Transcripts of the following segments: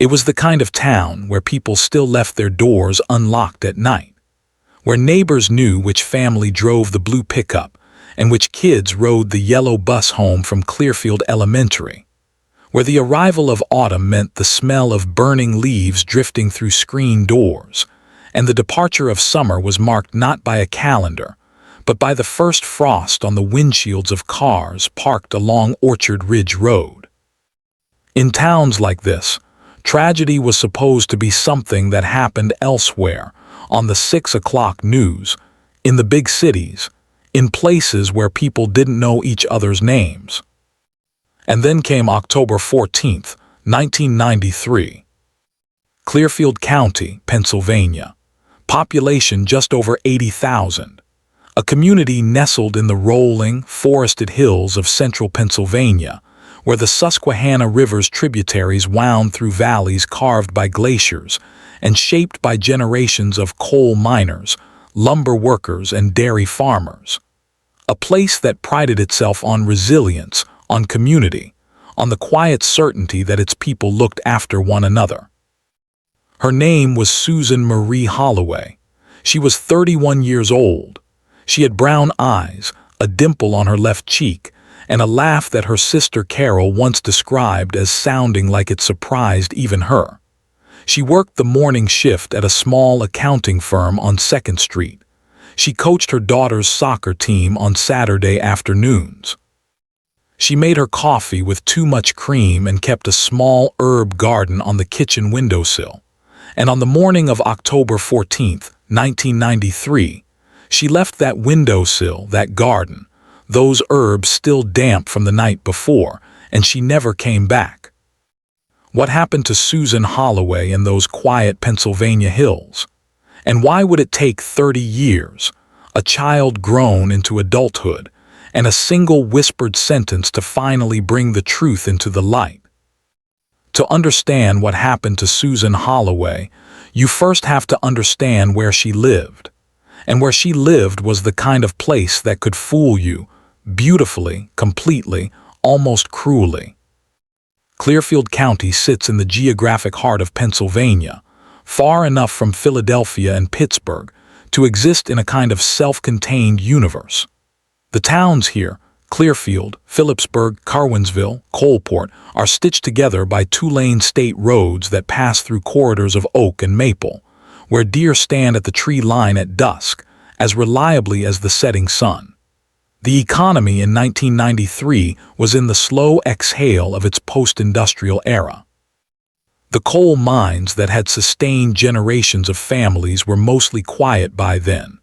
It was the kind of town where people still left their doors unlocked at night, where neighbors knew which family drove the blue pickup and which kids rode the yellow bus home from Clearfield Elementary, where the arrival of autumn meant the smell of burning leaves drifting through screen doors, and the departure of summer was marked not by a calendar, but by the first frost on the windshields of cars parked along Orchard Ridge Road. In towns like this, tragedy was supposed to be something that happened elsewhere, on the 6 o'clock news, in the big cities, in places where people didn't know each other's names. And then came October 14th, 1993. Clearfield County, Pennsylvania. Population just over 80,000. A community nestled in the rolling, forested hills of central Pennsylvania, where the Susquehanna River's tributaries wound through valleys carved by glaciers and shaped by generations of coal miners, lumber workers, and dairy farmers. A place that prided itself on resilience, on community, on the quiet certainty that its people looked after one another. Her name was Susan Marie Holloway. She was 31 years old. She had brown eyes, a dimple on her left cheek, and a laugh that her sister Carol once described as sounding like it surprised even her. She worked the morning shift at a small accounting firm on 2nd Street. She coached her daughter's soccer team on Saturday afternoons. She made her coffee with too much cream and kept a small herb garden on the kitchen windowsill. And on the morning of October 14th, 1993, she left that windowsill, that garden, those herbs still damp from the night before, and she never came back. What happened to Susan Holloway in those quiet Pennsylvania hills? And why would it take 30 years, a child grown into adulthood, and a single whispered sentence to finally bring the truth into the light? To understand what happened to Susan Holloway, you first have to understand where she lived. And where she lived was the kind of place that could fool you, beautifully, completely, almost cruelly. Clearfield County sits in the geographic heart of Pennsylvania, far enough from Philadelphia and Pittsburgh to exist in a kind of self-contained universe. The towns here, Clearfield, Phillipsburg, Carwinsville, Coalport, are stitched together by two-lane state roads that pass through corridors of oak and maple, where deer stand at the tree line at dusk, as reliably as the setting sun. The economy in 1993 was in the slow exhale of its post-industrial era. The coal mines that had sustained generations of families were mostly quiet by then,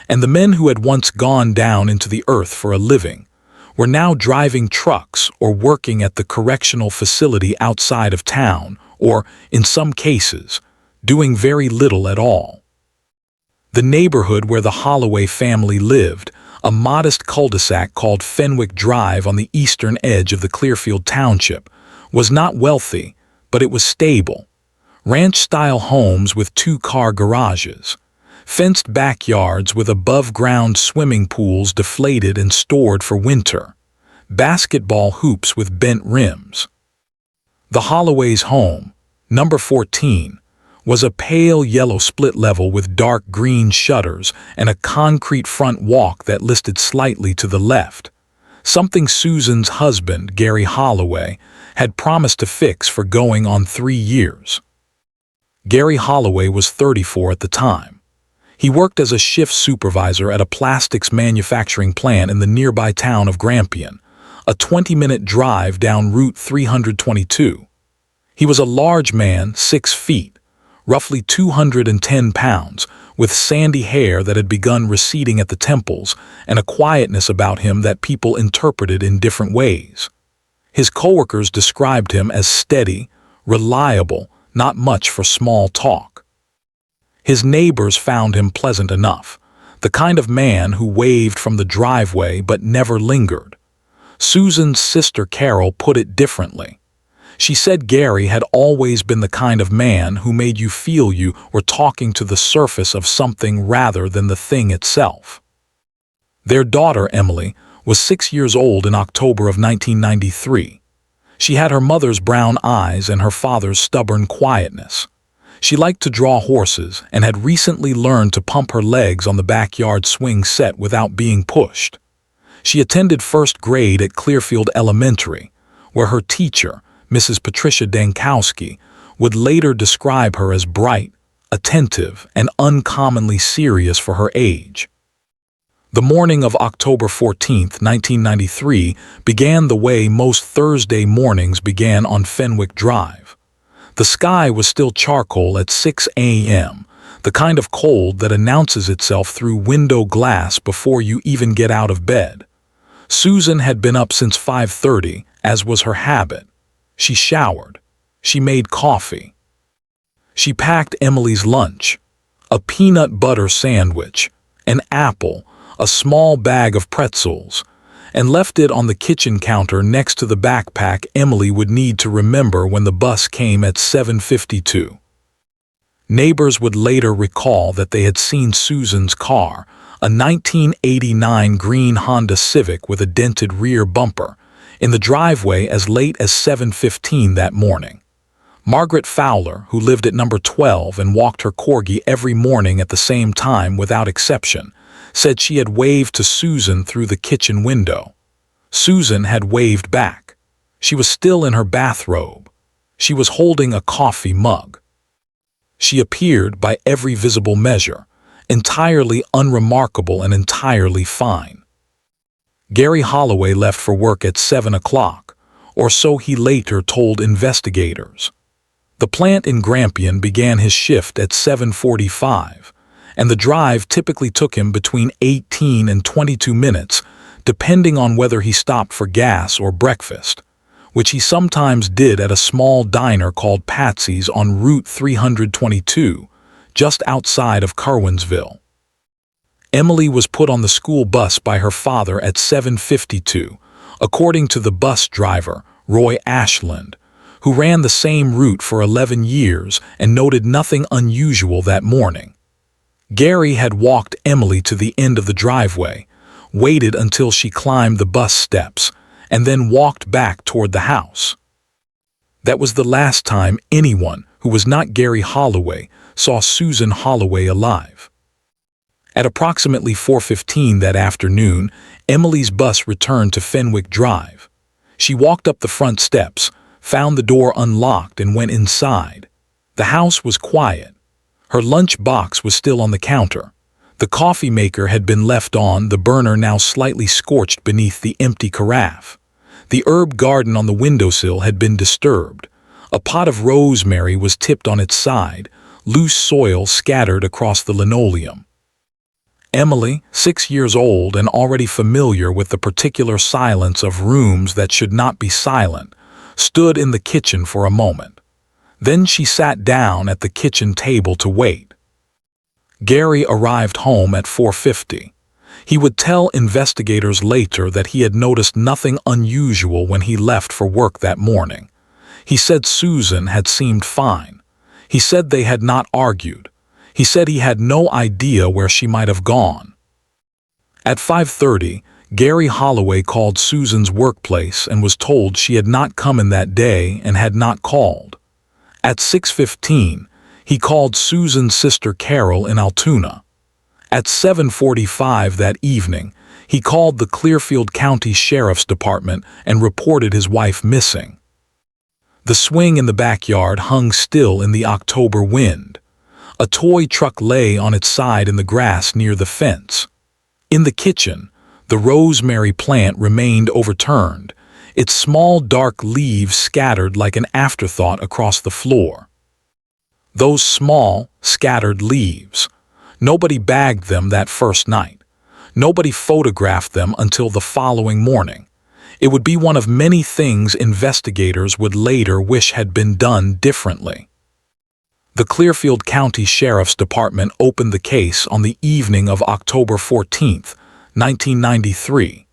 and the men who had once gone down into the earth for a living were now driving trucks or working at the correctional facility outside of town, or, in some cases, doing very little at all. The neighborhood where the Holloway family lived, a modest cul-de-sac called Fenwick Drive on the eastern edge of the Clearfield Township, was not wealthy, but it was stable. Ranch-style homes with two-car garages, fenced backyards with above-ground swimming pools deflated and stored for winter, basketball hoops with bent rims. The Holloway's home, number 14, was a pale yellow split level with dark green shutters and a concrete front walk that listed slightly to the left, something Susan's husband, Gary Holloway, had promised to fix for going on 3 years. Gary Holloway was 34 at the time. He worked as a shift supervisor at a plastics manufacturing plant in the nearby town of Grampian, a 20-minute drive down Route 322. He was a large man, 6 feet, roughly 210 pounds, with sandy hair that had begun receding at the temples and a quietness about him that people interpreted in different ways. His coworkers described him as steady, reliable, not much for small talk. His neighbors found him pleasant enough, the kind of man who waved from the driveway but never lingered. Susan's sister Carol put it differently. She said Gary had always been the kind of man who made you feel you were talking to the surface of something rather than the thing itself. Their daughter, Emily, was 6 years old in October of 1993. She had her mother's brown eyes and her father's stubborn quietness. She liked to draw horses and had recently learned to pump her legs on the backyard swing set without being pushed. She attended first grade at Clearfield Elementary, where her teacher, Mrs. Patricia Dankowski, would later describe her as bright, attentive, and uncommonly serious for her age. The morning of October 14, 1993, began the way most Thursday mornings began on Fenwick Drive. The sky was still charcoal at 6 a.m., the kind of cold that announces itself through window glass before you even get out of bed. Susan had been up since 5:30, as was her habit. She showered. She made coffee. She packed Emily's lunch: a peanut butter sandwich, an apple, a small bag of pretzels, and left it on the kitchen counter next to the backpack Emily would need to remember when the bus came at 7:52. Neighbors would later recall that they had seen Susan's car, a 1989 green Honda Civic with a dented rear bumper, in the driveway as late as 7:15 that morning. Margaret Fowler, who lived at number 12 and walked her corgi every morning at the same time without exception, said she had waved to Susan through the kitchen window. Susan had waved back. She was still in her bathrobe. She was holding a coffee mug. She appeared, by every visible measure, entirely unremarkable and entirely fine. Gary Holloway left for work at 7 o'clock, or so he later told investigators. The plant in Grampian began his shift at 7:45, and the drive typically took him between 18 and 22 minutes, depending on whether he stopped for gas or breakfast, which he sometimes did at a small diner called Patsy's on Route 322, just outside of Curwensville. Emily was put on the school bus by her father at 7:52, according to the bus driver, Roy Ashland, who ran the same route for 11 years and noted nothing unusual that morning. Gary had walked Emily to the end of the driveway, waited until she climbed the bus steps, and then walked back toward the house. That was the last time anyone who was not Gary Holloway saw Susan Holloway alive. At approximately 4:15 that afternoon, Emily's bus returned to Fenwick Drive. She walked up the front steps, found the door unlocked, and went inside. The house was quiet. Her lunch box was still on the counter. The coffee maker had been left on, the burner now slightly scorched beneath the empty carafe. The herb garden on the windowsill had been disturbed. A pot of rosemary was tipped on its side, loose soil scattered across the linoleum. Emily, 6 years old and already familiar with the particular silence of rooms that should not be silent, stood in the kitchen for a moment. Then she sat down at the kitchen table to wait. Gary arrived home at 4:50. He would tell investigators later that he had noticed nothing unusual when he left for work that morning. He said Susan had seemed fine. He said they had not argued. He said he had no idea where she might have gone. At 5:30, Gary Holloway called Susan's workplace and was told she had not come in that day and had not called. At 6:15, he called Susan's sister Carol in Altoona. At 7:45 that evening, he called the Clearfield County Sheriff's Department and reported his wife missing. The swing in the backyard hung still in the October wind. A toy truck lay on its side in the grass near the fence. In the kitchen, the rosemary plant remained overturned, its small dark leaves scattered like an afterthought across the floor. Those small, scattered leaves. Nobody bagged them that first night. Nobody photographed them until the following morning. It would be one of many things investigators would later wish had been done differently. The Clearfield County Sheriff's Department opened the case on the evening of October 14, 1993.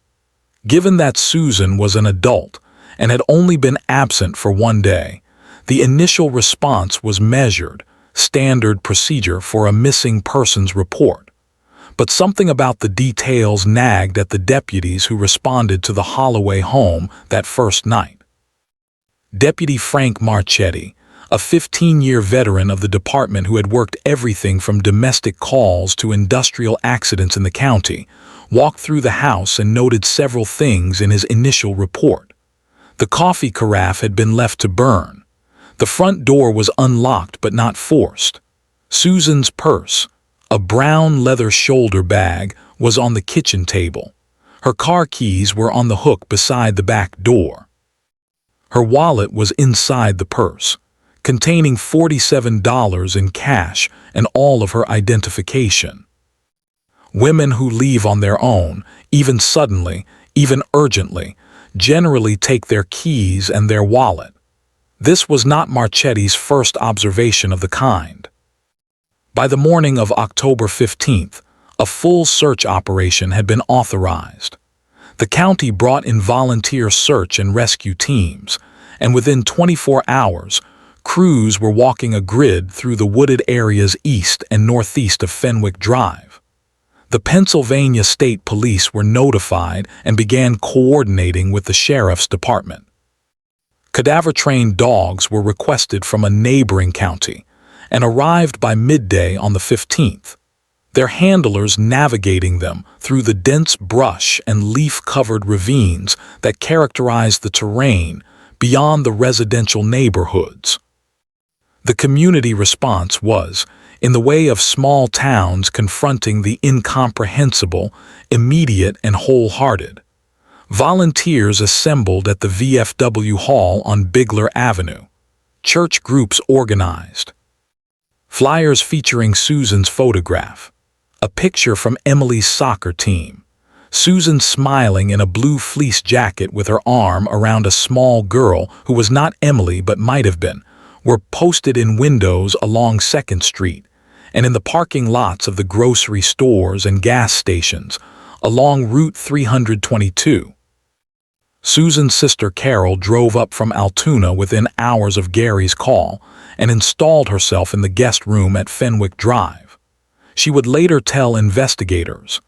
Given that Susan was an adult and had only been absent for 1 day, the initial response was measured, standard procedure for a missing persons report. But something about the details nagged at the deputies who responded to the Holloway home that first night. Deputy Frank Marchetti, a 15-year veteran of the department who had worked everything from domestic calls to industrial accidents in the county, walked through the house and noted several things in his initial report. The coffee carafe had been left to burn. The front door was unlocked but not forced. Susan's purse, a brown leather shoulder bag, was on the kitchen table. Her car keys were on the hook beside the back door. Her wallet was inside the purse, containing $47 in cash and all of her identification. Women who leave on their own, even suddenly, even urgently, generally take their keys and their wallet. This was not Marchetti's first observation of the kind. By the morning of October 15th, a full search operation had been authorized. The county brought in volunteer search and rescue teams, and within 24 hours, crews were walking a grid through the wooded areas east and northeast of Fenwick Drive. The Pennsylvania State Police were notified and began coordinating with the Sheriff's Department. Cadaver-trained dogs were requested from a neighboring county and arrived by midday on the 15th, their handlers navigating them through the dense brush and leaf-covered ravines that characterized the terrain beyond the residential neighborhoods. The community response was, in the way of small towns confronting the incomprehensible, immediate and wholehearted. Volunteers assembled at the VFW Hall on Bigler Avenue. Church groups organized. Flyers featuring Susan's photograph. A picture from Emily's soccer team. Susan smiling in a blue fleece jacket with her arm around a small girl who was not Emily but might have been, were posted in windows along 2nd Street and in the parking lots of the grocery stores and gas stations along Route 322. Susan's sister Carol drove up from Altoona within hours of Gary's call and installed herself in the guest room at Fenwick Drive. She would later tell investigators,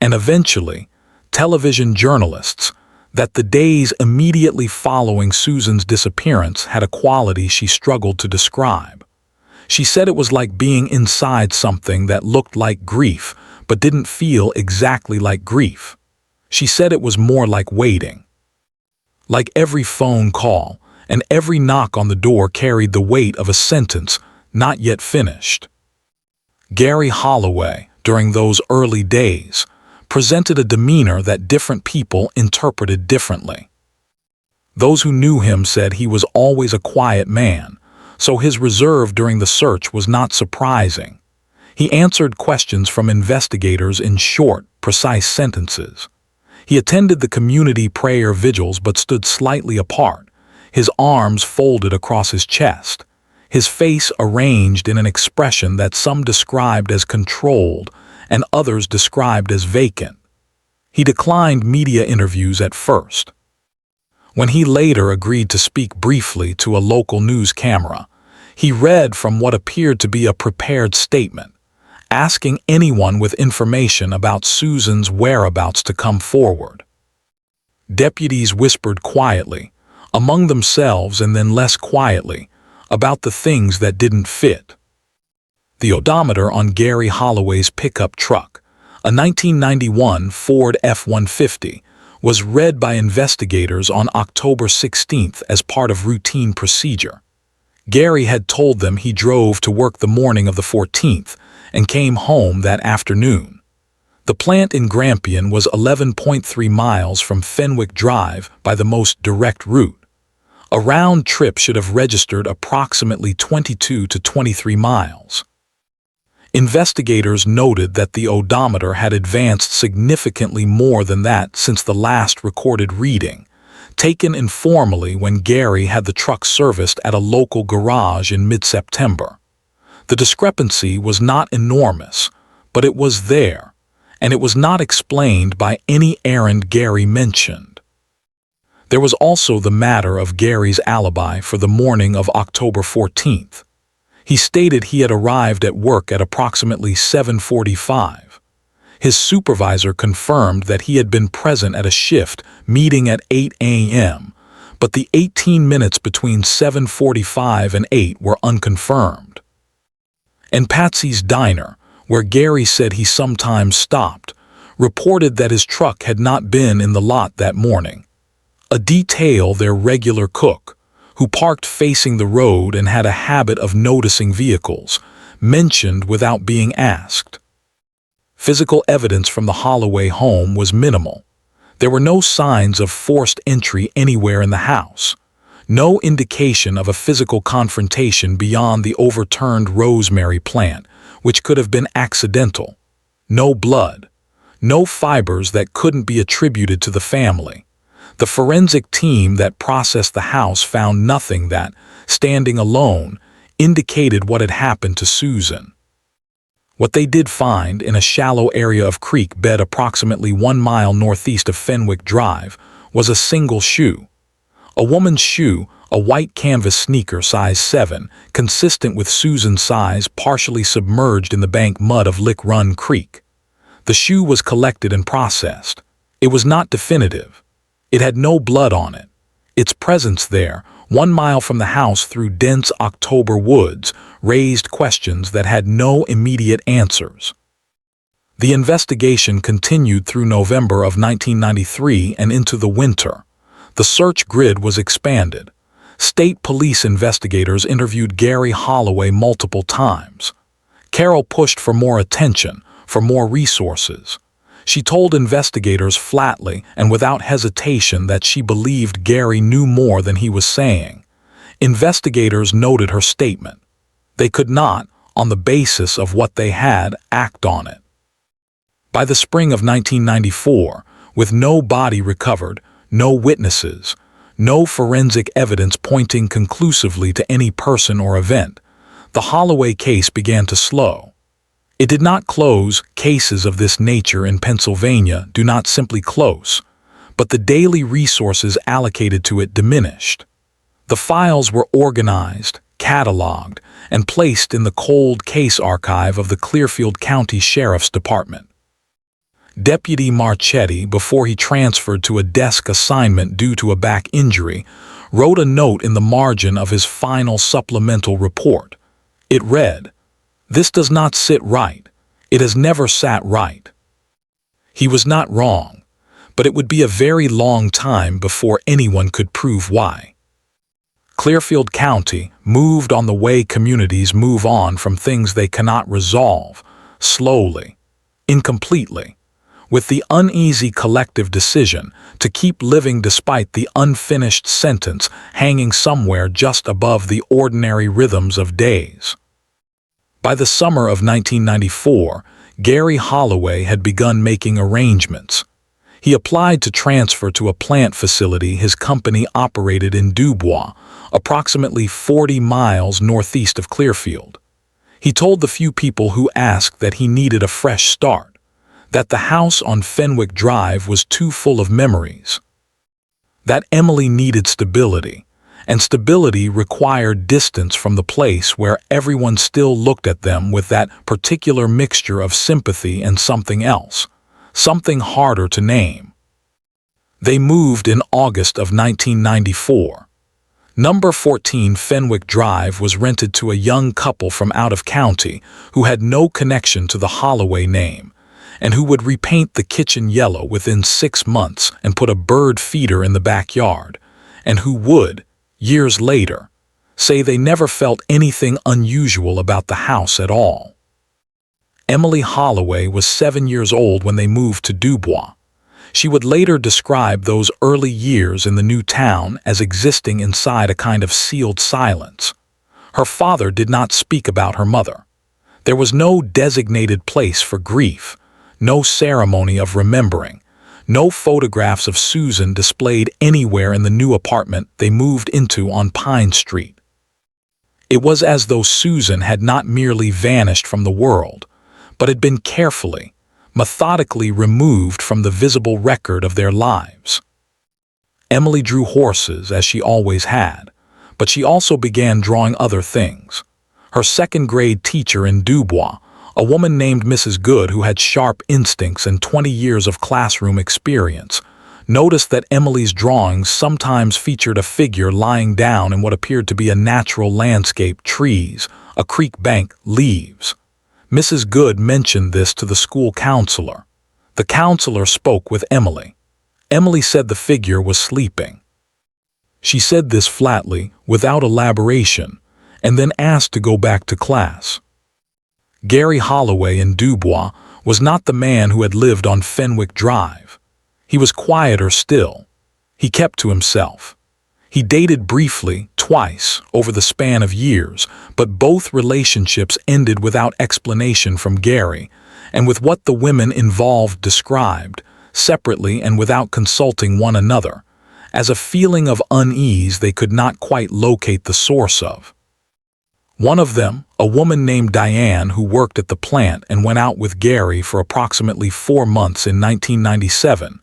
and eventually television journalists, that the days immediately following Susan's disappearance had a quality she struggled to describe. She said it was like being inside something that looked like grief but didn't feel exactly like grief. She said it was more like waiting. Like every phone call and every knock on the door carried the weight of a sentence not yet finished. Gary Holloway, during those early days, presented a demeanor that different people interpreted differently. Those who knew him said he was always a quiet man, so his reserve during the search was not surprising. He answered questions from investigators in short, precise sentences. He attended the community prayer vigils but stood slightly apart, his arms folded across his chest, his face arranged in an expression that some described as controlled and others described as vacant. He declined media interviews at first. When he later agreed to speak briefly to a local news camera, he read from what appeared to be a prepared statement, asking anyone with information about Susan's whereabouts to come forward. Deputies whispered quietly, among themselves and then less quietly, about the things that didn't fit. The odometer on Gary Holloway's pickup truck, a 1991 Ford F-150, was read by investigators on October 16th as part of routine procedure. Gary had told them he drove to work the morning of the 14th and came home that afternoon. The plant in Grampian was 11.3 miles from Fenwick Drive by the most direct route. A round trip should have registered approximately 22 to 23 miles. Investigators noted that the odometer had advanced significantly more than that since the last recorded reading, taken informally when Gary had the truck serviced at a local garage in mid-September. The discrepancy was not enormous, but it was there, and it was not explained by any errand Gary mentioned. There was also the matter of Gary's alibi for the morning of October 14th. He stated he had arrived at work at approximately 7:45. His supervisor confirmed that he had been present at a shift meeting at 8 a.m., but the 18 minutes between 7:45 and 8 were unconfirmed. And Patsy's diner, where Gary said he sometimes stopped, reported that his truck had not been in the lot that morning. A detail their regular cook, who parked facing the road and had a habit of noticing vehicles, mentioned without being asked. Physical evidence from the Holloway home was minimal. There were no signs of forced entry anywhere in the house, no indication of a physical confrontation beyond the overturned rosemary plant, which could have been accidental, no blood, no fibers that couldn't be attributed to the family. The forensic team that processed the house found nothing that, standing alone, indicated what had happened to Susan. What they did find in a shallow area of creek bed approximately 1 mile northeast of Fenwick Drive was a single shoe. A woman's shoe, a white canvas sneaker size 7, consistent with Susan's size, partially submerged in the bank mud of Lick Run Creek. The shoe was collected and processed. It was not definitive. It had no blood on it. Its presence there, 1 mile from the house through dense October woods, raised questions that had no immediate answers. The investigation continued through November of 1993 and into the winter. The search grid was expanded. State police investigators interviewed Gary Holloway multiple times. Carol pushed for more attention, for more resources. She told investigators flatly and without hesitation that she believed Gary knew more than he was saying. Investigators noted her statement. They could not, on the basis of what they had, act on it. By the spring of 1994, with no body recovered, no witnesses, no forensic evidence pointing conclusively to any person or event, the Holloway case began to slow. It did not close. Cases of this nature in Pennsylvania do not simply close, but the daily resources allocated to it diminished. The files were organized, cataloged, and placed in the cold case archive of the Clearfield County Sheriff's Department. Deputy Marchetti, before he transferred to a desk assignment due to a back injury, wrote a note in the margin of his final supplemental report. It read, "This does not sit right. It has never sat right." He was not wrong, but it would be a very long time before anyone could prove why. Clearfield County moved on the way communities move on from things they cannot resolve, slowly, incompletely, with the uneasy collective decision to keep living despite the unfinished sentence hanging somewhere just above the ordinary rhythms of days. By the summer of 1994, Gary Holloway had begun making arrangements. He applied to transfer to a plant facility his company operated in Dubois, approximately 40 miles northeast of Clearfield. He told the few people who asked that he needed a fresh start, that the house on Fenwick Drive was too full of memories, that Emily needed stability, and stability required distance from the place where everyone still looked at them with that particular mixture of sympathy and something else, something harder to name. They moved in August of 1994. Number 14 Fenwick Drive was rented to a young couple from out of county who had no connection to the Holloway name, and who would repaint the kitchen yellow within 6 months and put a bird feeder in the backyard, and who would, years later, say they never felt anything unusual about the house at all. Emily Holloway was 7 years old when they moved to Dubois. She would later describe those early years in the new town as existing inside a kind of sealed silence. Her father did not speak about her mother. There was no designated place for grief, no ceremony of remembering, no photographs of Susan displayed anywhere in the new apartment they moved into on Pine Street. It was as though Susan had not merely vanished from the world, but had been carefully, methodically removed from the visible record of their lives. Emily drew horses, as she always had, but she also began drawing other things. Her second-grade teacher in Dubois, a woman named Mrs. Good who had sharp instincts and 20 years of classroom experience, noticed that Emily's drawings sometimes featured a figure lying down in what appeared to be a natural landscape: trees, a creek bank, leaves. Mrs. Good mentioned this to the school counselor. The counselor spoke with Emily. Emily said the figure was sleeping. She said this flatly, without elaboration, and then asked to go back to class. Gary Holloway in Dubois was not the man who had lived on Fenwick Drive. He was quieter still. He kept to himself. He dated briefly, twice, over the span of years, but both relationships ended without explanation from Gary, and with what the women involved described, separately and without consulting one another, as a feeling of unease they could not quite locate the source of. One of them, a woman named Diane who worked at the plant and went out with Gary for approximately 4 months in 1997,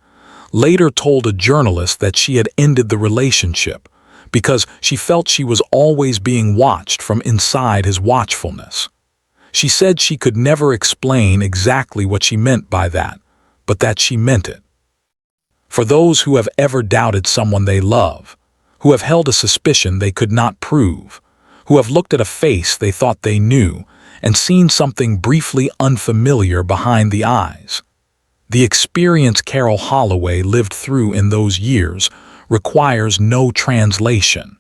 later told a journalist that she had ended the relationship because she felt she was always being watched from inside his watchfulness. She said she could never explain exactly what she meant by that, but that she meant it. For those who have ever doubted someone they love, who have held a suspicion they could not prove, who have looked at a face they thought they knew and seen something briefly unfamiliar behind the eyes, the experience Carol Holloway lived through in those years requires no translation.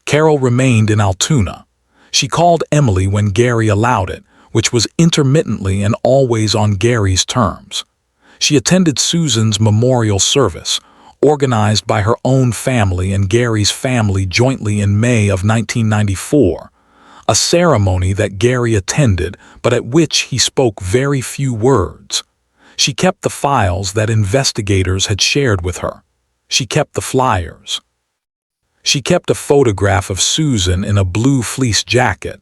Carol remained in Altoona. She called Emily when Gary allowed it, which was intermittently and always on Gary's terms. She attended Susan's memorial service, organized by her own family and Gary's family jointly in May of 1994, a ceremony that Gary attended but at which he spoke very few words. She kept the files that investigators had shared with her. She kept the flyers. She kept a photograph of Susan in a blue fleece jacket,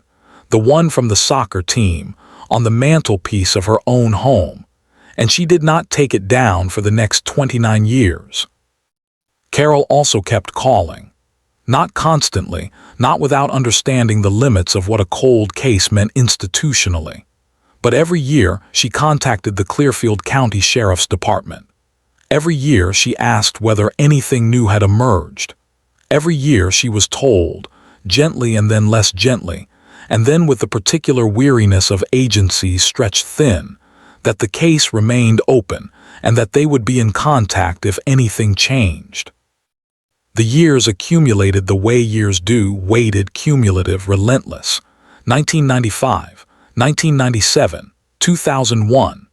the one from the soccer team, on the mantelpiece of her own home, and she did not take it down for the next 29 years. Carol also kept calling. Not constantly, not without understanding the limits of what a cold case meant institutionally. But every year she contacted the Clearfield County Sheriff's Department. Every year she asked whether anything new had emerged. Every year she was told, gently and then less gently, and then with the particular weariness of agencies stretched thin, that the case remained open and that they would be in contact if anything changed. The years accumulated the way years do, weighted, cumulative, relentless. 1995, 1997, 2001.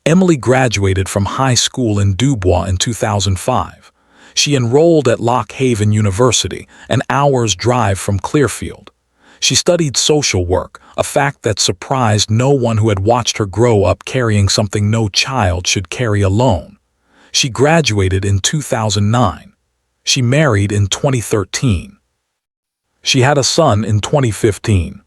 Emily graduated from high school in Dubois in 2005. She enrolled at Lock Haven University, an hour's drive from Clearfield. She studied social work, a fact that surprised no one who had watched her grow up carrying something no child should carry alone. She graduated in 2009. She married in 2013. She had a son in 2015.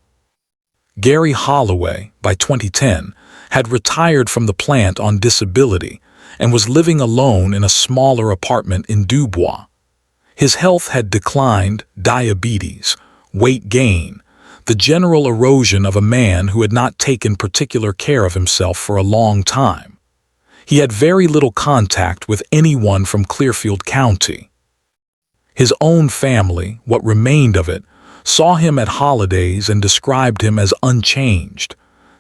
Gary Holloway, by 2010, had retired from the plant on disability and was living alone in a smaller apartment in Dubois. His health had declined, diabetes, weight gain, the general erosion of a man who had not taken particular care of himself for a long time. He had very little contact with anyone from Clearfield County. His own family, what remained of it, saw him at holidays and described him as unchanged,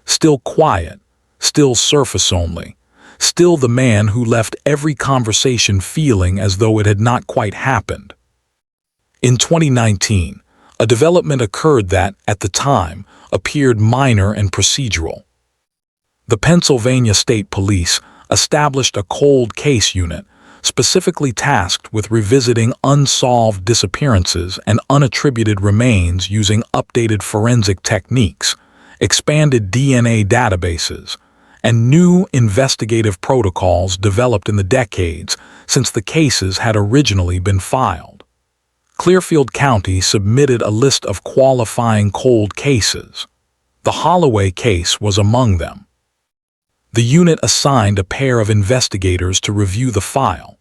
still quiet, still surface only, still the man who left every conversation feeling as though it had not quite happened. In 2019, a development occurred that, at the time, appeared minor and procedural. The Pennsylvania State Police established a cold case unit specifically tasked with revisiting unsolved disappearances and unattributed remains using updated forensic techniques, expanded DNA databases, and new investigative protocols developed in the decades since the cases had originally been filed. Clearfield County submitted a list of qualifying cold cases. The Holloway case was among them. The unit assigned a pair of investigators to review the file.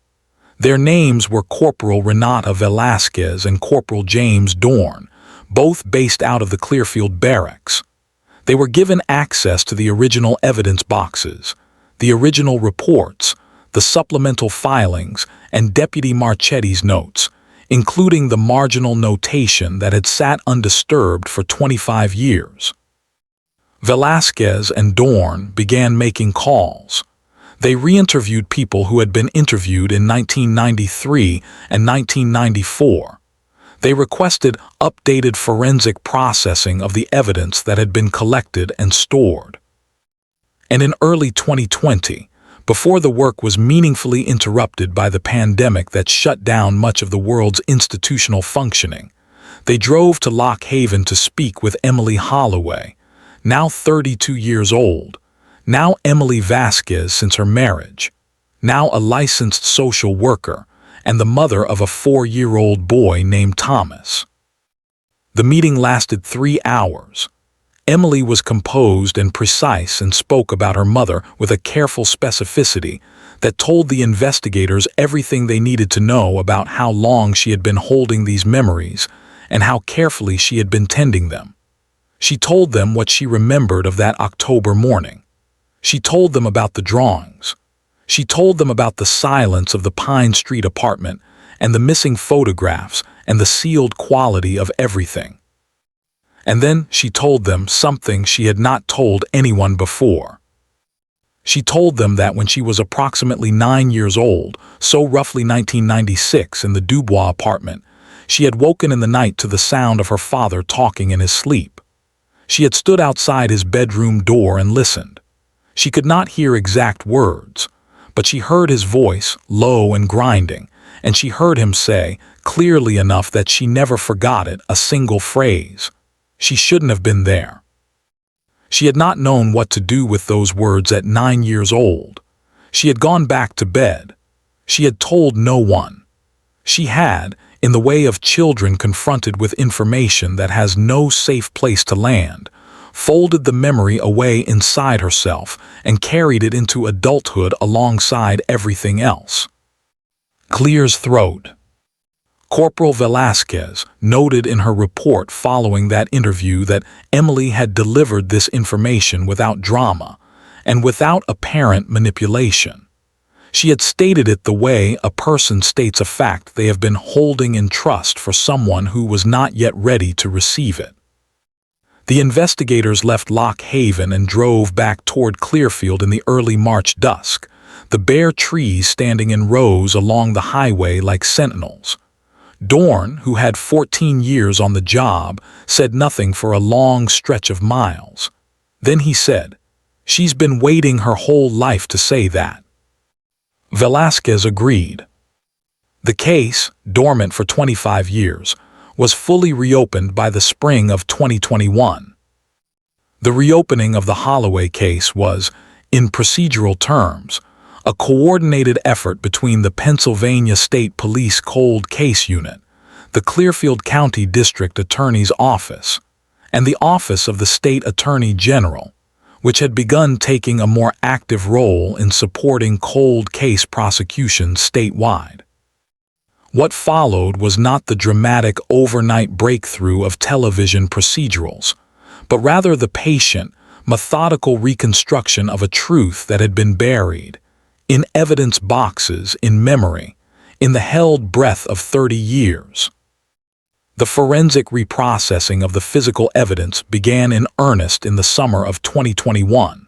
Their names were Corporal Renata Velasquez and Corporal James Dorn, both based out of the Clearfield Barracks. They were given access to the original evidence boxes, the original reports, the supplemental filings, and Deputy Marchetti's notes, including the marginal notation that had sat undisturbed for 25 years. Velasquez and Dorn began making calls. They re-interviewed people who had been interviewed in 1993 and 1994. They requested updated forensic processing of the evidence that had been collected and stored. And in early 2020, before the work was meaningfully interrupted by the pandemic that shut down much of the world's institutional functioning, they drove to Lock Haven to speak with Emily Holloway, now 32 years old, now Emily Vasquez since her marriage, now a licensed social worker, and the mother of a 4-year-old boy named Thomas. The meeting lasted 3 hours. Emily was composed and precise and spoke about her mother with a careful specificity that told the investigators everything they needed to know about how long she had been holding these memories and how carefully she had been tending them. She told them what she remembered of that October morning. She told them about the drawings. She told them about the silence of the Pine Street apartment and the missing photographs and the sealed quality of everything. And then she told them something she had not told anyone before. She told them that when she was approximately 9 years old, so roughly 1996 in the Dubois apartment, she had woken in the night to the sound of her father talking in his sleep. She had stood outside his bedroom door and listened. She could not hear exact words, but she heard his voice, low and grinding, and she heard him say, clearly enough that she never forgot it, a single phrase. She shouldn't have been there. She had not known what to do with those words at 9 years old. She had gone back to bed. She had told no one. She had, in the way of children confronted with information that has no safe place to land, folded the memory away inside herself and carried it into adulthood alongside everything else. Clear's throat. Corporal Velasquez noted in her report following that interview that Emily had delivered this information without drama and without apparent manipulation. She had stated it the way a person states a fact they have been holding in trust for someone who was not yet ready to receive it. The investigators left Lock Haven and drove back toward Clearfield in the early March dusk, the bare trees standing in rows along the highway like sentinels. Dorn, who had 14 years on the job, said nothing for a long stretch of miles. Then he said, "She's been waiting her whole life to say that." Velasquez agreed. The case, dormant for 25 years, was fully reopened by the spring of 2021. The reopening of the Holloway case was, in procedural terms, a coordinated effort between the Pennsylvania State Police Cold Case Unit, the Clearfield County District Attorney's Office, and the Office of the State Attorney General, which had begun taking a more active role in supporting cold case prosecutions statewide. What followed was not the dramatic overnight breakthrough of television procedurals, but rather the patient, methodical reconstruction of a truth that had been buried, in evidence boxes, in memory, in the held breath of 30 years. The forensic reprocessing of the physical evidence began in earnest in the summer of 2021.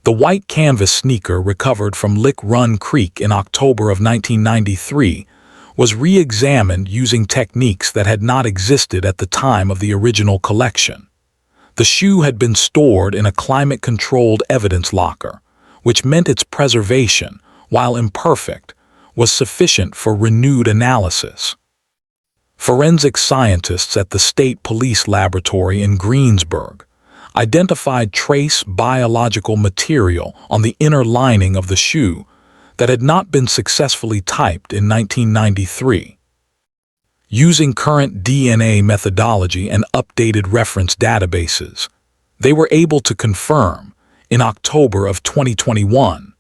The white canvas sneaker recovered from Lick Run Creek in October of 1993 was re-examined using techniques that had not existed at the time of the original collection. The shoe had been stored in a climate-controlled evidence locker, which meant its preservation, while imperfect, was sufficient for renewed analysis. Forensic scientists at the State Police Laboratory in Greensburg identified trace biological material on the inner lining of the shoe that had not been successfully typed in 1993. Using current DNA methodology and updated reference databases, they were able to confirm, in October of 2021,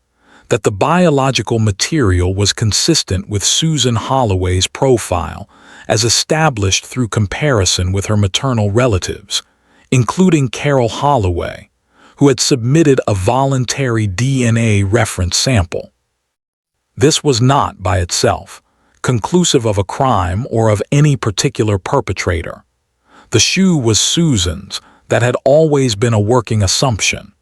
that the biological material was consistent with Susan Holloway's profile as established through comparison with her maternal relatives, including Carol Holloway, who had submitted a voluntary DNA reference sample. This was not, by itself, conclusive of a crime or of any particular perpetrator. The shoe was Susan's. That had always been a working assumption.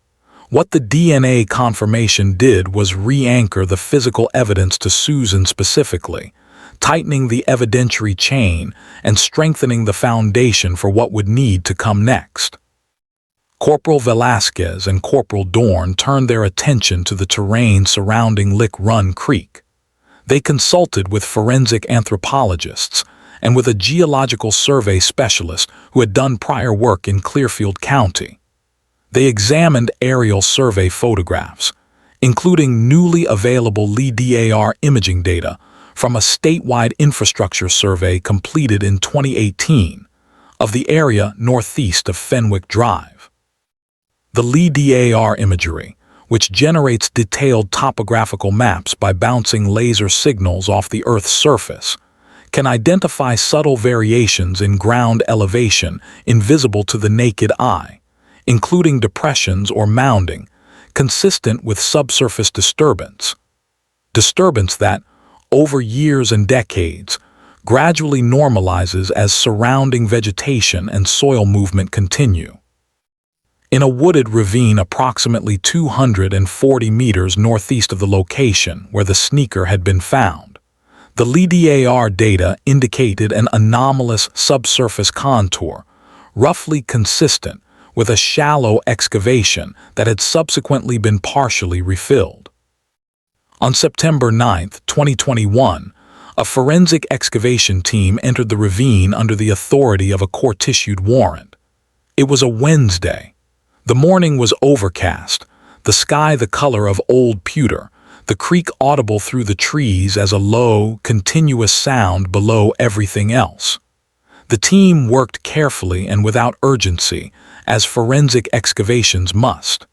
What the DNA confirmation did was re-anchor the physical evidence to Susan specifically, tightening the evidentiary chain and strengthening the foundation for what would need to come next. Corporal Velasquez and Corporal Dorn turned their attention to the terrain surrounding Lick Run Creek. They consulted with forensic anthropologists and with a geological survey specialist who had done prior work in Clearfield County. They examined aerial survey photographs, including newly available LIDAR imaging data from a statewide infrastructure survey completed in 2018 of the area northeast of Fenwick Drive. The LIDAR imagery, which generates detailed topographical maps by bouncing laser signals off the Earth's surface, can identify subtle variations in ground elevation invisible to the naked eye, including depressions or mounding, consistent with subsurface disturbance. Disturbance that, over years and decades, gradually normalizes as surrounding vegetation and soil movement continue. In a wooded ravine approximately 240 meters northeast of the location where the sneaker had been found, the LIDAR data indicated an anomalous subsurface contour, roughly consistent with a shallow excavation that had subsequently been partially refilled. On September 9, 2021, a forensic excavation team entered the ravine under the authority of a court-issued warrant. It was a Wednesday. The morning was overcast, the sky the color of old pewter, the creek audible through the trees as a low, continuous sound below everything else. The team worked carefully and without urgency, as forensic excavations must.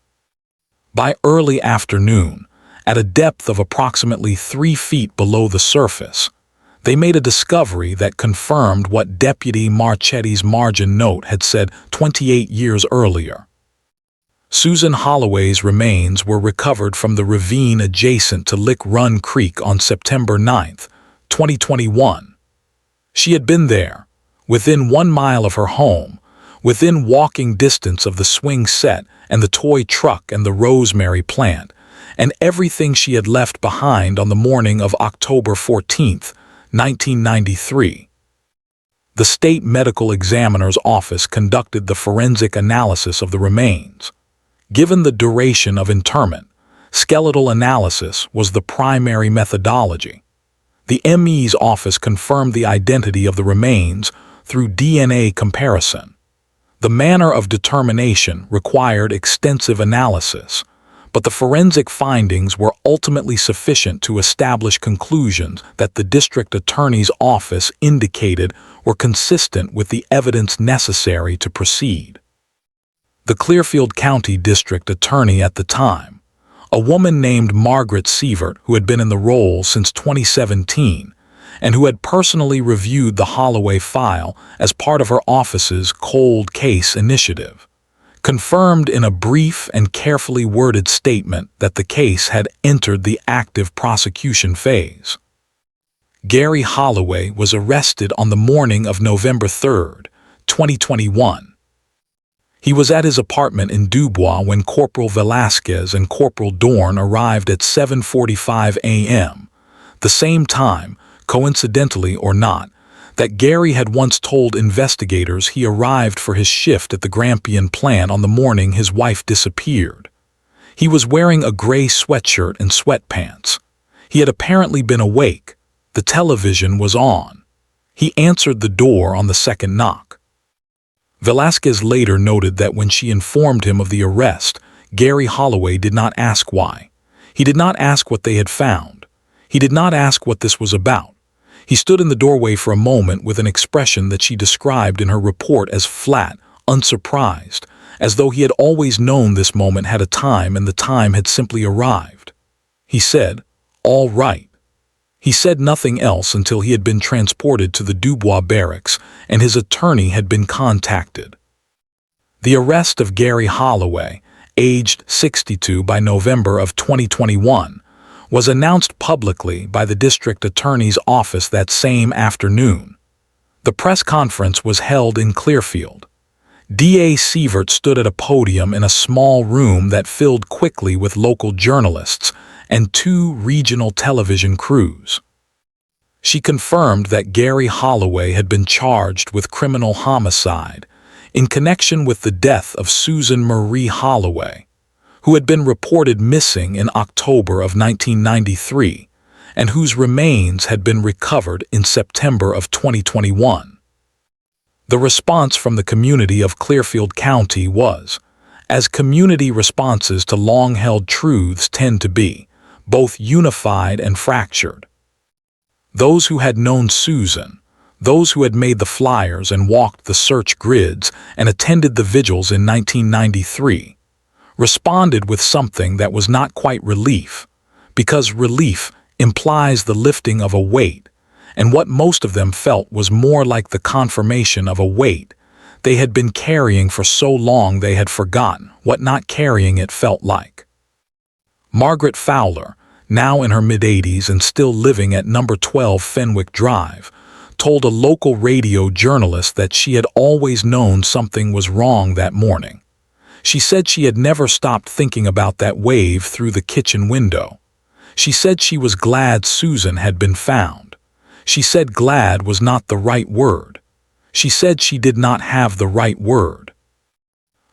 By early afternoon, at a depth of approximately 3 feet below the surface, they made a discovery that confirmed what Deputy Marchetti's margin note had said 28 years earlier. Susan Holloway's remains were recovered from the ravine adjacent to Lick Run Creek on September 9, 2021. She had been there, within 1 mile of her home, within walking distance of the swing set and the toy truck and the rosemary plant, and everything she had left behind on the morning of October 14, 1993. The state medical examiner's office conducted the forensic analysis of the remains. Given the duration of interment, skeletal analysis was the primary methodology. The ME's office confirmed the identity of the remains through DNA comparison. The manner of determination required extensive analysis, but the forensic findings were ultimately sufficient to establish conclusions that the district attorney's office indicated were consistent with the evidence necessary to proceed. The Clearfield County District Attorney at the time, a woman named Margaret Sievert, who had been in the role since 2017 and who had personally reviewed the Holloway file as part of her office's cold case initiative, confirmed in a brief and carefully worded statement that the case had entered the active prosecution phase. Gary Holloway was arrested on the morning of November 3, 2021. He was at his apartment in Dubois when Corporal Velasquez and Corporal Dorn arrived at 7:45 a.m., the same time, coincidentally or not, that Gary had once told investigators he arrived for his shift at the Grampian plant on the morning his wife disappeared. He was wearing a gray sweatshirt and sweatpants. He had apparently been awake. The television was on. He answered the door on the second knock. Velasquez later noted that when she informed him of the arrest, Gary Holloway did not ask why. He did not ask what they had found. He did not ask what this was about. He stood in the doorway for a moment with an expression that she described in her report as flat, unsurprised, as though he had always known this moment had a time and the time had simply arrived. He said, "All right." He said nothing else until he had been transported to the Dubois barracks and his attorney had been contacted. The arrest of Gary Holloway, aged 62 by November of 2021, was announced publicly by the district attorney's office that same afternoon. The press conference was held in Clearfield. DA Sievert stood at a podium in a small room that filled quickly with local journalists and 2 regional television crews. She confirmed that Gary Holloway had been charged with criminal homicide in connection with the death of Susan Marie Holloway, who had been reported missing in October of 1993 and whose remains had been recovered in September of 2021. The response from the community of Clearfield County was, as community responses to long-held truths tend to be, both unified and fractured. Those who had known Susan, those who had made the flyers and walked the search grids and attended the vigils in 1993, responded with something that was not quite relief, because relief implies the lifting of a weight, and what most of them felt was more like the confirmation of a weight they had been carrying for so long they had forgotten what not carrying it felt like. Margaret Fowler, now in her mid-80s and still living at number 12 Fenwick Drive, told a local radio journalist that she had always known something was wrong that morning. She said she had never stopped thinking about that wave through the kitchen window. She said she was glad Susan had been found. She said glad was not the right word. She said she did not have the right word.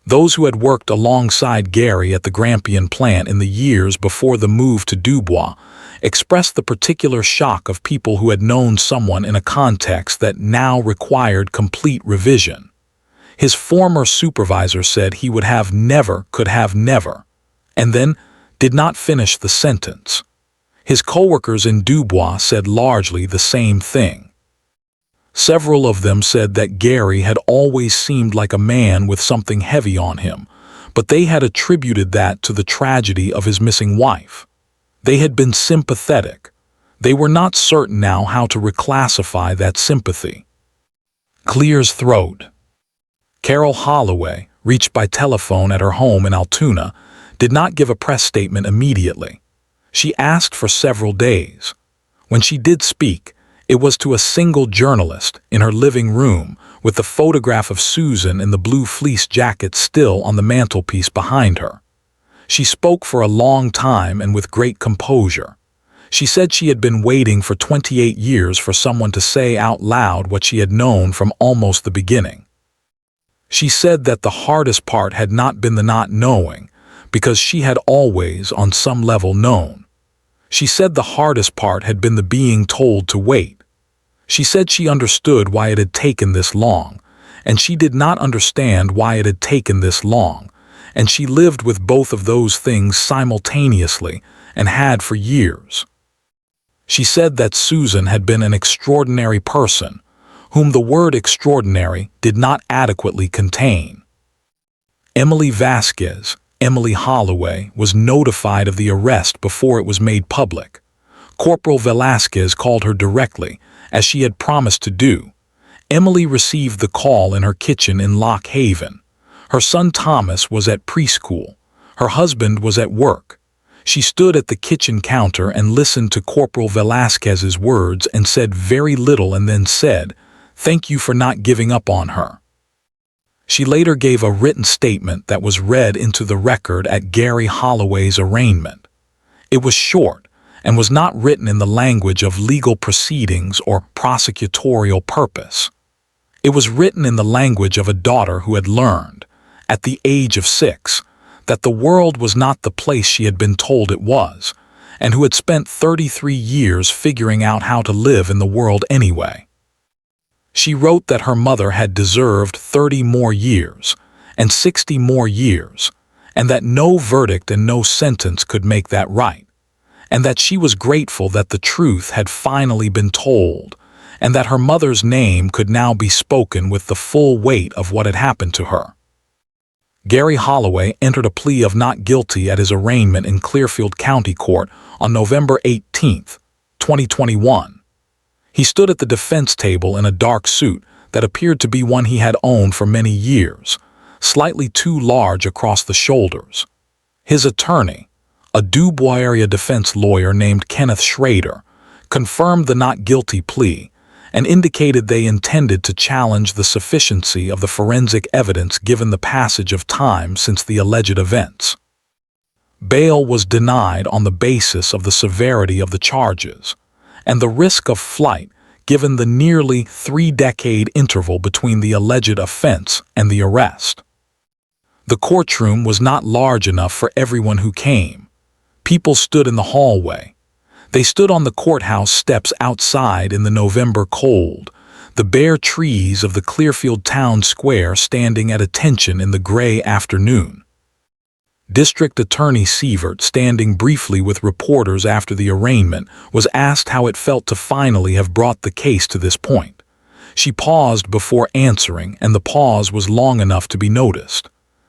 Those who had worked alongside Gary at the Grampian plant in the years before the move to Dubois expressed the particular shock of people who had known someone in a context that now required complete revision. His former supervisor said he would have never, could have never, and then did not finish the sentence. His coworkers in Dubois said largely the same thing. Several of them said that Gary had always seemed like a man with something heavy on him, but they had attributed that to the tragedy of his missing wife. They had been sympathetic. They were not certain now how to reclassify that sympathy. Clear's throat. Carol Holloway, reached by telephone at her home in Altoona, did not give a press statement immediately. She asked for several days. When she did speak, it was to a single journalist in her living room with the photograph of Susan in the blue fleece jacket still on the mantelpiece behind her. She spoke for a long time and with great composure. She said she had been waiting for 28 years for someone to say out loud what she had known from almost the beginning. She said that the hardest part had not been the not knowing, because she had always, on some level, known. She said the hardest part had been the being told to wait. She said she understood why it had taken this long, and she did not understand why it had taken this long, and she lived with both of those things simultaneously and had for years. She said that Susan had been an extraordinary person, whom the word extraordinary did not adequately contain. Emily Vasquez, Emily Holloway, was notified of the arrest before it was made public. Corporal Velasquez called her directly, as she had promised to do. Emily received the call in her kitchen in Lock Haven. Her son Thomas was at preschool. Her husband was at work. She stood at the kitchen counter and listened to Corporal Velasquez's words and said very little and then said, "Thank you for not giving up on her." She later gave a written statement that was read into the record at Gary Holloway's arraignment. It was short and was not written in the language of legal proceedings or prosecutorial purpose. It was written in the language of a daughter who had learned, at the age of 6, that the world was not the place she had been told it was, and who had spent 33 years figuring out how to live in the world anyway. She wrote that her mother had deserved 30 more years, and 60 more years, and that no verdict and no sentence could make that right, and that she was grateful that the truth had finally been told, and that her mother's name could now be spoken with the full weight of what had happened to her. Gary Holloway entered a plea of not guilty at his arraignment in Clearfield County Court on November 18, 2021. He stood at the defense table in a dark suit that appeared to be one he had owned for many years, slightly too large across the shoulders. His attorney, a Dubois area defense lawyer named Kenneth Schrader, confirmed the not guilty plea and indicated they intended to challenge the sufficiency of the forensic evidence given the passage of time since the alleged events. Bail was denied on the basis of the severity of the charges and the risk of flight given the nearly 3-decade interval between the alleged offense and the arrest. The courtroom was not large enough for everyone who came. People stood in the hallway. They stood on the courthouse steps outside in the November cold, the bare trees of the Clearfield town square standing at attention in the gray afternoon. District Attorney Sievert, standing briefly with reporters after the arraignment, was asked how it felt to finally have brought the case to this point. She paused before answering, and the pause was long enough to be noticed.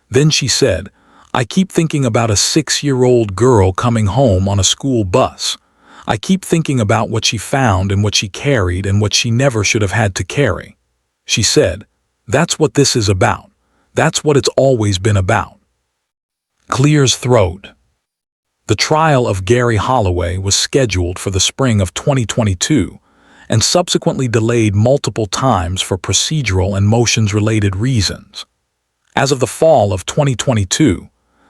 Then she said, "I keep thinking about a 6-year-old girl coming home on a school bus. I keep thinking about what she found and what she carried and what she never should have had to carry." She said, "That's what this is about. That's what it's always been about." Clears throat. The trial of Gary Holloway was scheduled for the spring of 2022 and subsequently delayed multiple times for procedural and motions-related reasons. As of the fall of 2022,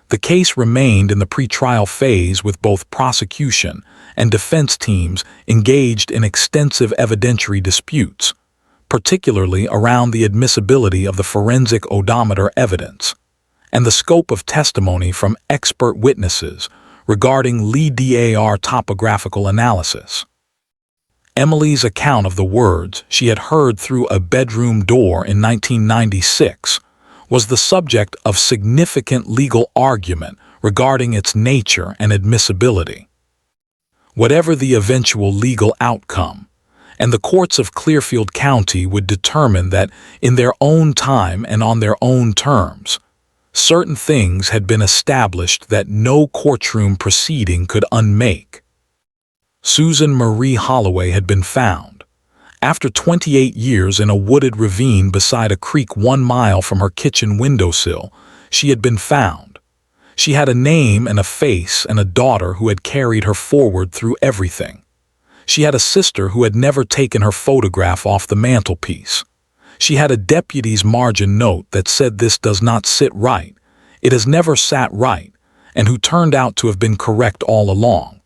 the case remained in the pretrial phase with both prosecution and defense teams engaged in extensive evidentiary disputes, particularly around the admissibility of the forensic odometer evidence and the scope of testimony from expert witnesses regarding LIDAR topographical analysis. Emily's account of the words she had heard through a bedroom door in 1996 was the subject of significant legal argument regarding its nature and admissibility. Whatever the eventual legal outcome, and the courts of Clearfield County would determine that in their own time and on their own terms, certain things had been established that no courtroom proceeding could unmake. Susan Marie Holloway had been found. After 28 years in a wooded ravine beside a creek 1 mile from her kitchen windowsill, she had been found. She had a name and a face and a daughter who had carried her forward through everything. She had a sister who had never taken her photograph off the mantelpiece. She had a deputy's margin note that said this does not sit right, it has never sat right, and who turned out to have been correct all along.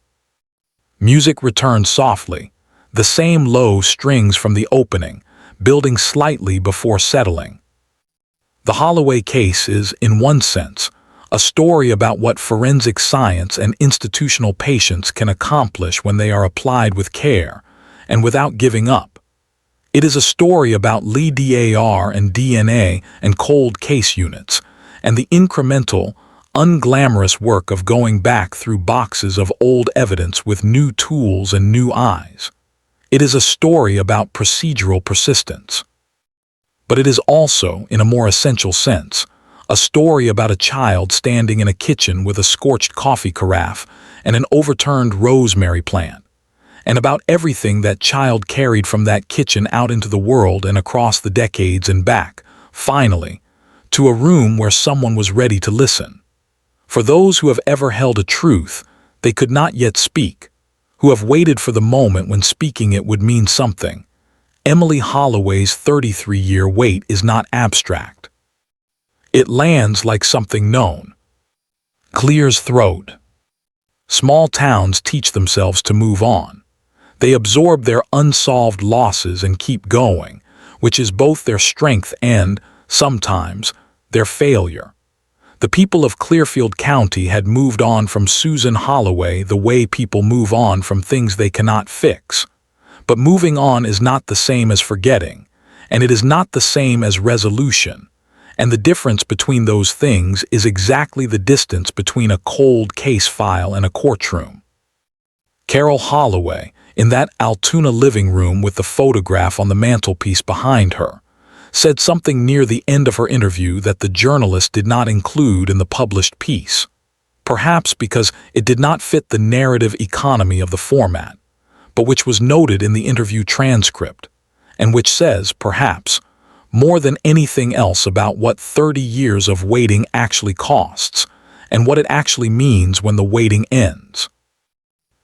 Music returned softly, the same low strings from the opening, building slightly before settling. The Holloway case is, in one sense, a story about what forensic science and institutional patience can accomplish when they are applied with care and without giving up. It is a story about LIDAR and DNA and cold case units, and the incremental, unglamorous work of going back through boxes of old evidence with new tools and new eyes. It is a story about procedural persistence. But it is also, in a more essential sense, a story about a child standing in a kitchen with a scorched coffee carafe and an overturned rosemary plant, and about everything that child carried from that kitchen out into the world and across the decades and back, finally, to a room where someone was ready to listen. For those who have ever held a truth they could not yet speak, who have waited for the moment when speaking it would mean something, Emily Holloway's 33-year wait is not abstract. It lands like something known. Clears throat. Small towns teach themselves to move on. They absorb their unsolved losses and keep going, which is both their strength and, sometimes, their failure. The people of Clearfield County had moved on from Susan Holloway the way people move on from things they cannot fix. But moving on is not the same as forgetting, and it is not the same as resolution, and the difference between those things is exactly the distance between a cold case file and a courtroom. Carol Holloway, in that Altoona living room with the photograph on the mantelpiece behind her, said something near the end of her interview that the journalist did not include in the published piece, perhaps because it did not fit the narrative economy of the format, but which was noted in the interview transcript, and which says, perhaps, more than anything else about what 30 years of waiting actually costs, and what it actually means when the waiting ends.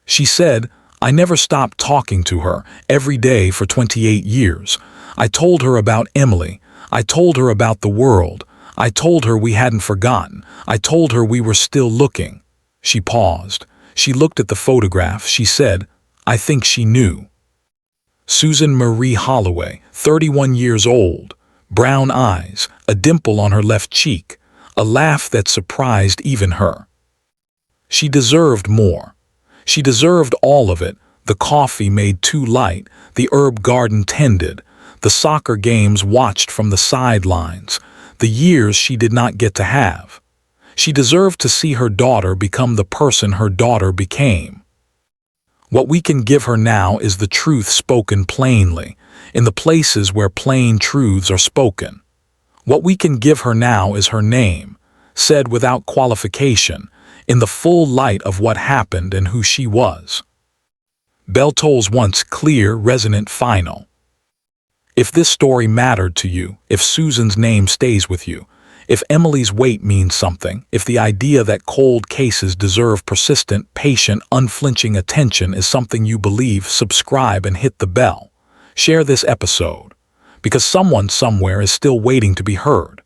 She said, "I never stopped talking to her, every day for 28 years. I told her about Emily. I told her about the world. I told her we hadn't forgotten. I told her we were still looking." She paused. She looked at the photograph. She said, "I think she knew." Susan Marie Holloway, 31 years old, brown eyes, a dimple on her left cheek, a laugh that surprised even her. She deserved more. She deserved all of it: the coffee made too light, the herb garden tended, the soccer games watched from the sidelines, the years she did not get to have. She deserved to see her daughter become the person her daughter became. What we can give her now is the truth spoken plainly, in the places where plain truths are spoken. What we can give her now is her name, said without qualification, in the full light of what happened and who she was. Bell tolls once, clear, resonant, final. If this story mattered to you, if Susan's name stays with you, if Emily's weight means something, if the idea that cold cases deserve persistent, patient, unflinching attention is something you believe, subscribe and hit the bell. Share this episode, because someone somewhere is still waiting to be heard.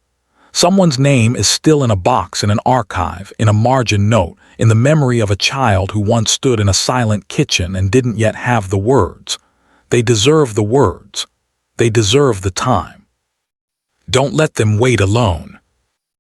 Someone's name is still in a box, in an archive, in a margin note, in the memory of a child who once stood in a silent kitchen and didn't yet have the words. They deserve the words. They deserve the time. Don't let them wait alone.